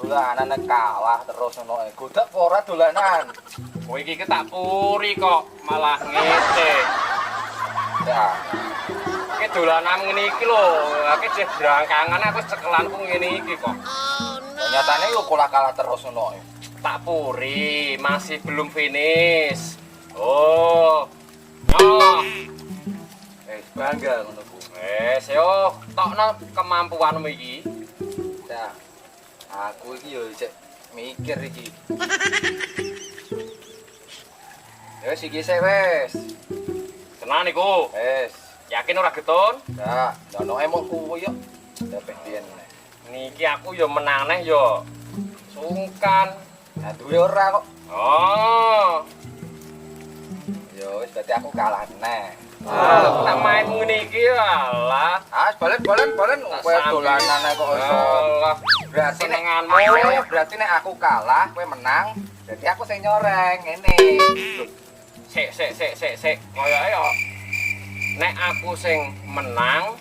Dolanan kalah terus ngono e. Godhok ora dolanan. Kowe iki tak puri kok malah ngece. Ya. Iki dolanan ngene iki lho, iki jeh brangkangan aku cekelanku ngene iki kok. Nyatane yo kalah terus ngono e. Tak puri, masih belum finish. Oh. Oh. Bangga ngono ku. Yo tokno kemampuanmu iki. Ya. Aku iki yo cek mikir iki. Wes iki wes. Tenan iku. Wes. Yakin ora getun? Ya, ndono emok kuwi yo. Dapet pian. Niki aku yo menang neh yo. Sungkan. Nah, duwe ora kok. Oh. Yo wis berarti aku kalah neh. Nak main ngene iki alah. Balen kowe dolanan ae kok iso. Berarti senenganmu. Berarti nek aku kalah, kowe menang. Berarti aku sing nyoreng ngene. Sik. Koyoke yo. Nek aku sing menang,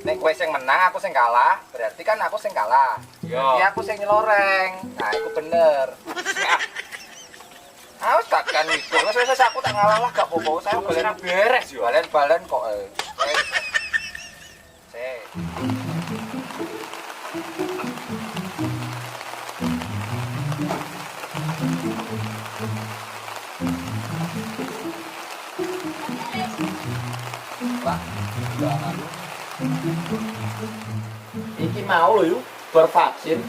nek kowe sing menang, aku sing kalah. Berarti kan aku sing kalah. Berarti aku sing nyeloreng. Nah, iku bener. Wis takkan mikir. Wis aku tak ngalah lah gak apa-apa. Saya balen beres yo. Balen kok. Sik. Pak, iki mau lho yuk bervaksin.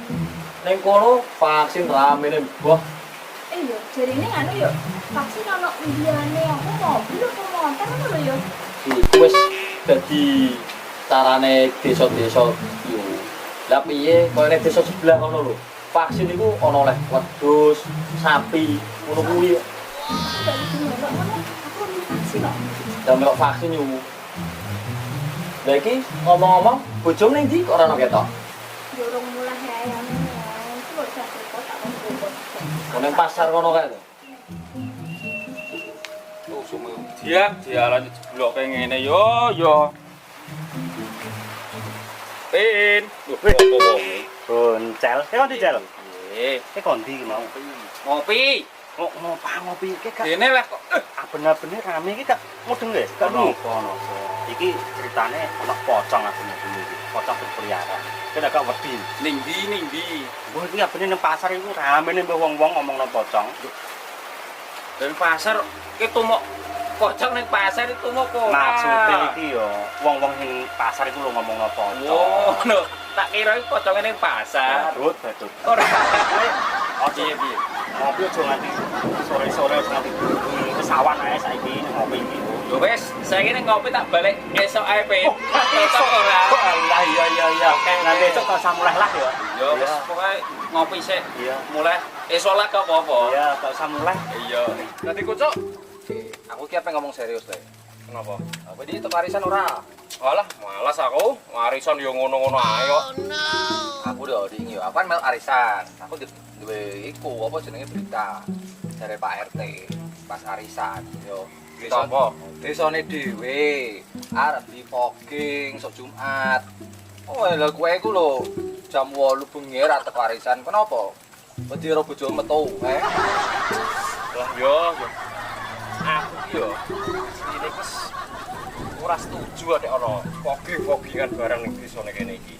Ning kono vaksin ramene mbah. Iya, jarine anu yo. Vaksin ana undiane apa mobil apa motor ngono lho yo. Iku wis dadi carane desa-desa yo. Lah piye koyo nek desa sebelah kono lho. Vaksin iku ana oleh wedhus, sapi, ngono kuwi. Dari dulu ngono, aku vaksin kok. Lah melok vaksin yo. Lah iki ngomong-ngomong, bojomu ning ndi kok ora ono ketok? Durung mulai ayam. Itu kok jatuh kok tak kumpul. Kok ning pasar kono kae to? Tuh sumu dialan jebloke ngene yo. Pin, opo wong? Boncel, kondi cel. Eh, Kondi mau. ngopi. Ngopi iki gak Dene lah kok. bener-bener rame iki gak mudeng nggih. Gak napa. Iki ceritane ana pocong abene iki. Pocong berkeliaran. Kena gak wedi. Ning ndi? Wah iki abene nang pasar iku ramene mbah wong-wong ngomongno pocong. Dan pasar ki tumuk pocong ning pasar itu tumuk kok. Maksude iki yo wong-wong ning pasar iku lho ngomongno pocong. Oh, lho, tak kira iki poconge ning pasar. Badut. Ora. Piye? Ngopi aja nganti sore-sore aja nganti kesawan ae saiki ngopi iki. Yo wis, saiki ning ngopi tak balik esok ae, Pin. Esok ora. Allah iya. Nanti esok tak samuleh lah ya. Yo wis pokoke ngopi sik. Iya. Mulai esok lah gak apa-apa. Iya, tak samuleh. Iya. Dadi kucuk. Aku ki apa ngomong serius le. Kenapa? Apa di tempat arisan ora? Alah, malas aku. Warisan yo ngono-ngono ae kok. Aku yo dingi yo. Aku kan mel arisan. Aku duwe iku apa jenenge berita dari Pak RT pas arisan yo. Berita apa? Desane dhewe arep di fogging sok Jumat. Oh, lha kowe iku lho jam 8 bengi ra teko arisan. Kenapa? Wedi ro bojo metu, Lah yo. Aku ki yo sine wis ora setuju adek ana fogging-foggingan barang ning desane kene iki.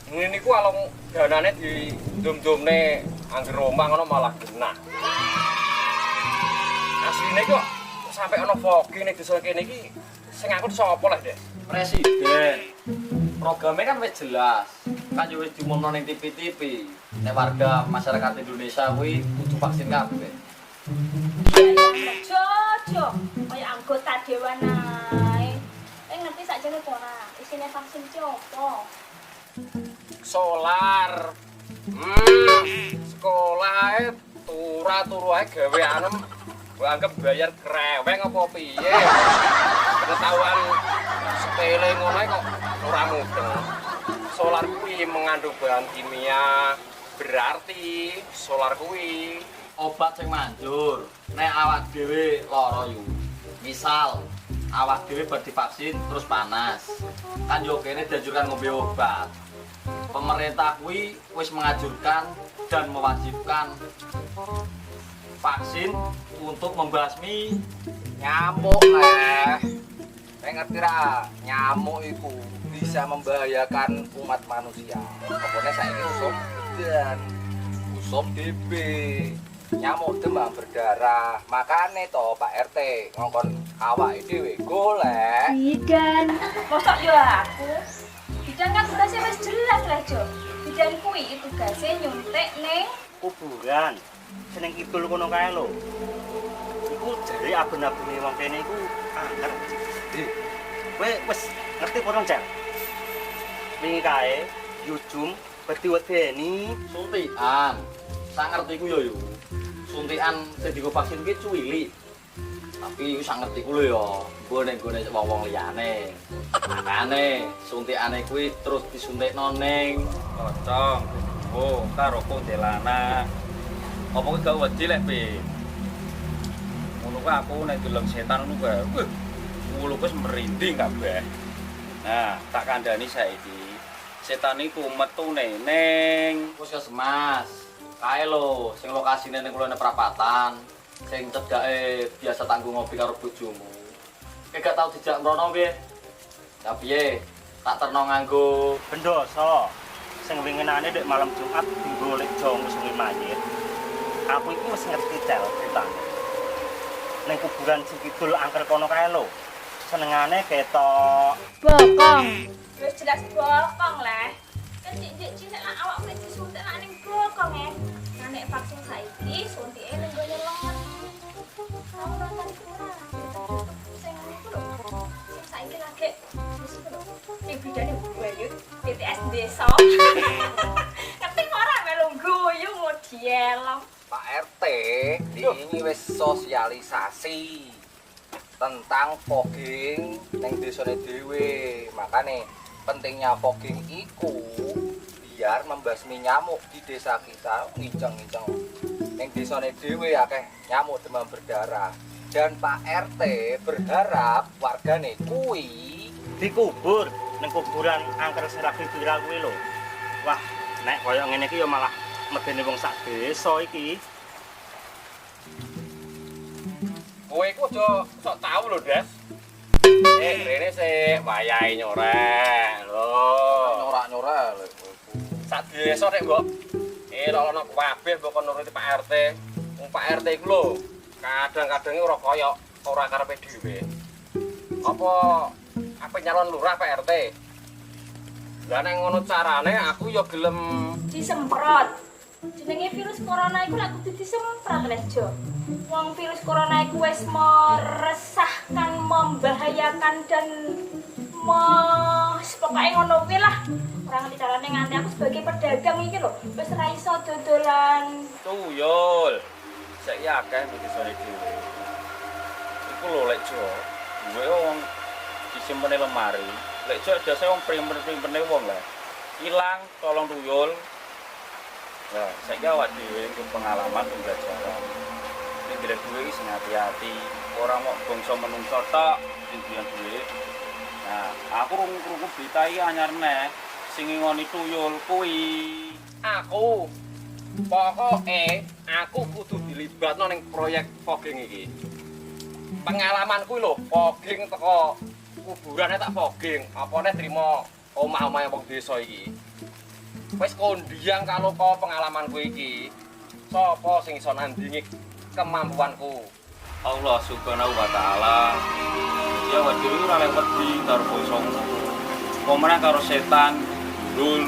Ngene niku alung danane di dom-domne angger omah ngono malah genah. Asline kok sampai ana fogging ning desa kene iki sing ngangkut sapa lah, Dek? Presiden. Programnya kan wis jelas. Kan yo wis diumumno ning TV-TV. Nek warga masyarakat Indonesia kuwi kudu vaksin kabeh. Jojo, kayak anggota dewan ae. Ngerti sakjane apa ora? Isine vaksin ki opo? Solar. Sekolah ae turu ae gawe anem. Gua anggap bayar kreweng apa piye. Pengetahuan sepele ngono kok ora mudeng. Solar kuwi mengandung bahan kimia. Berarti solar kuwi Obat sing manjur. Nek awak dhewe lara yo. Misal awak dhewe bar divaksin terus panas. Kan yo kene dianjurkan ngombe obat. Pemerintah kuwi wis mengajurkan dan mewajibkan vaksin untuk membasmi nyamuk ngerti ra? Nyamuk iku bisa membahayakan umat manusia. Pokoknya saiki usum DB. Nyamuk demam berdarah. Makane to Pak RT ngongkon awake dhewe golek. Bidan, mosok yo aku. Bidan kan tugasnya wis jelas lah, Jo. Bidan kuwi tugasnya nyuntik ning Kuburan. Seneng kidul kono kae lho. Iku jare aben-abene wong kene iku angker. Kowe wis ngerti apa Cel? Wingi kae Yujum wedi-wedeni suntikan. Sak ngertiku yo yo. Suntikan sing dienggo vaksin ki cuwili. Tapi iku sak ngertiku lho yo, nggone wong-wong liyane. Makane suntikane kuwi terus disuntikno ning pocong. Oh, karo kuntilanak. Apa kowe gak wedi lek, Pi? Ngono kuwi aku nek deleng setan ngono kuwi. Wuluku wis merinding kabeh. Nah, tak kandhani saiki. Setan iku metune ning puskesmas. Kae lho, sing lokasine ning kulone perapatan, sing cedake biasa tanggung ngopi karo bojomu. Kowe gak tau dijak mrono piye? Ya piye? Tak terno nganggo Bendoso. Sing winginane dek malam Jumat dienggo lek jo musuhi mayit. Aku iki wis ngerti Cel ceritane. Ning kuburan sing kidul angker kono kae lho. Senengane ketok bokong. Wis jelas bokong lah. Kan cilik lah awak nek disuntik nak ning bokong Nah nek vaksin saiki suntike ning gone lengan. Kamu nonton iku ora? Sing iku lho. Sing saiki lagi wis iku lho. Sing bidane wayut BTS desa. Ngerti ora melu guyu model. Pak RT ini wis sosialisasi tentang fogging ning desane dhewe. Makane pentingnya fogging iku biar membasmi nyamuk di desa kita. Nginceng-nginceng ning desane dhewe akeh nyamuk demam berdarah. Dan Pak RT berharap wargane kuwi dikubur ning kuburan angker sing lagi viral kuwi lho. Wah, nek koyo ngene iki ya malah medeni wong sak desa iki. kowe iku aja sok tau lho, Des. Rene sik wayahe nyorek lho. nyorak-nyorak lho. Sak desa nek mbok lono kabeh mbok nuruti Pak RT. Wong Pak RT iku lho, kadang-kadang ora kaya ora karepe dhewe. Apa nyalon lurah Pak RT? Lah nek ngono carane aku ya gelem Disemprot. Jenenge virus corona iku lek kudu disemprot lho, Jo. Wong virus corona iku wis meresahkan, membahayakan dan pokoknya ngono kuwi lah. Ora ngerti carane nganti aku sebagai pedagang iki lho, wis ra iso dodolan. Tuyul. Saiki akeh iki sore dhewe. Iku lho lek Jo. Duwe wong simpene lemari. Lek jek biasa wong primpen-primpene wong lah. Ilang tolong tuyul. Nah, saiki awak dhewe ku pengalaman pembelajaran. Ning direk duwe iki sing hati-hati, ora mok bangsa menungso tok sing duwe. Nah, aku krungu berita iki anyar neh sing ngoni tuyul kuwi. Aku aku kudu dilibatno ning proyek fogging iki. Pengalamanku lho, fogging teko kuburane tak fogging, apane trimo omah-omah wong desa iki. Wis kondiang kalau kok pengalamanku iki. Sapa sing iso nandingi kemampuanku? Allah Subhanahu wa taala. Ya wae ora lek wedi karo basa ngono. Pomane karo setan, dul.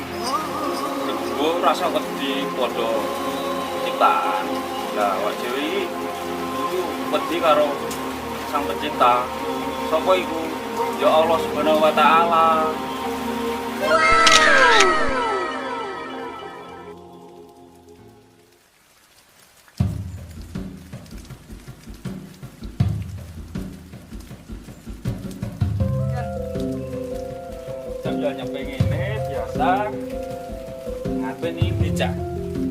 Gue rasa wedi padha ciptaan. Lah awak dhewe iki kudu wedi karo Sang Pencipta. Sapa iku? Ya Allah Subhanahu wa taala. Jam nyampe ngene biasa ngapain ini bijak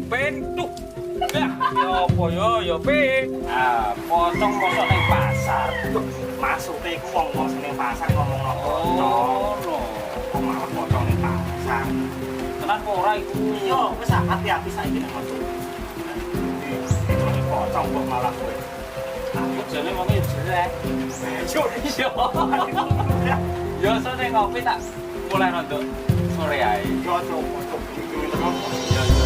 pentuk ya apa yo pe potong mosok ning pasar Maksudnya itu ngomong sini pasar ngomong oh no kok malah potong ning pasar. kenapa ora iku Iya, wis hati-hati saiki nek maksud. Itu dipotong kok malah kowe. aku jane mong jelek yo sone ngopi tak mulai rontok sore ae Yo coba coba iki terus. yo